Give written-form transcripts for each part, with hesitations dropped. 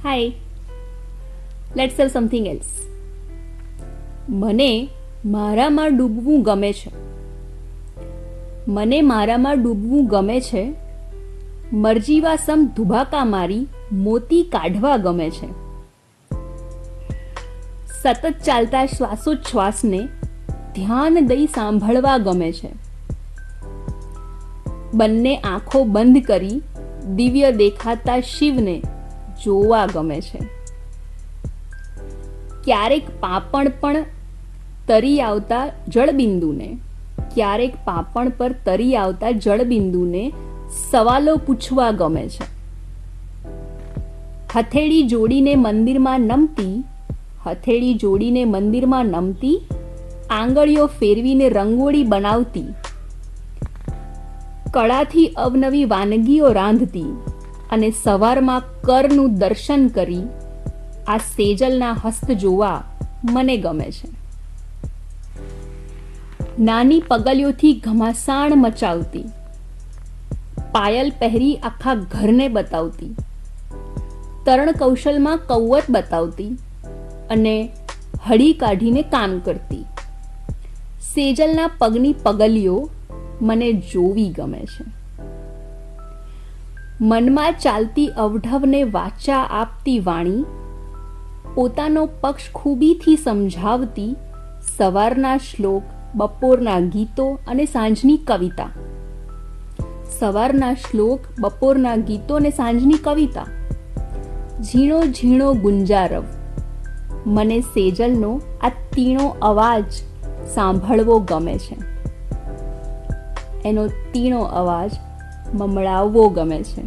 Hi, let's sir something else. મને મારામાં ડૂબવું ગમે છે. મને મારામાં ડૂબવું ગમે છે. મરજીવા સમ ધુબાકા મારી મોતી કાઢવા ગમે છે. સતત ચાલતા શ્વાસોચ્છ્વાસને ધ્યાન દઈ સાંભળવા ગમે છે. બંને આંખો બંધ કરી દિવ્ય દેખાતા શિવને જોવા ગમે છે. ક્યારેક પાપણ પણ તરી આવતા જળબિંદુને સવાલો પૂછવા ગમે છે. હથેળી જોડીને મંદિરમાં નમતી આંગળીઓ ફેરવીને રંગોળી બનાવતી, કળાથી અવનવી વાનગીઓ રાંધતી અને સવારમાં કરનું દર્શન કરી આ સેજલના હસ્ત જોવા મને ગમે છે. નાની પગલીઓથી ઘમાસાણ મચાવતી, પાયલ પહેરી આખા ઘરને બતાવતી, તરણ કૌશલમાં કૌવત બતાવતી અને હળી કાઢીને કામ કરતી સેજલના પગની પગલીઓ મને જોવી ગમે છે. મનમાં ચાલતી અવઢવને વાચા આપતી વાણી, પોતાનો પક્ષ ખૂબીથી સમજાવતી સવારના શ્લોક, બપોરના ગીતો અને સાંજની કવિતા, ઝીણો ઝીણો ગુંજારવ. મને સેજલનો આ તીણો અવાજ સાંભળવો ગમે છે. એનો તીણો અવાજ મમડાવવો ગમે છે.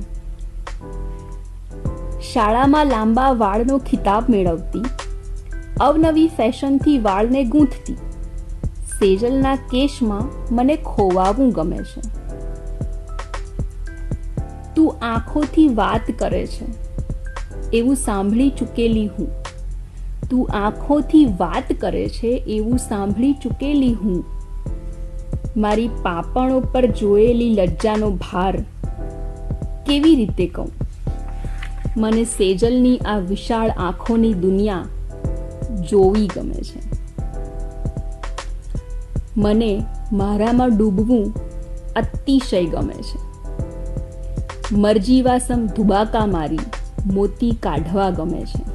શાળામાં લાંબા વાળનો ખિતાબ મેળવતી, અવનવી ફેશનથી વાળને ગૂંથતી સેજલના કેશમાં મને ખોવાવું ગમે છે. તું આંખોથી વાત કરે છે એવું સાંભળી ચૂકેલી હું. મારી પાપણો પર જોયેલી લજ્જાનો ભાર કેવી રીતે કહું. મને સેજલની આ વિશાળ આંખોની દુનિયા જોવી ગમે છે. મને મારામાં ડૂબવું અતિશય ગમે છે. મરજીવા સમ ધુબાકા મારી મોતી કાઢવા ગમે છે.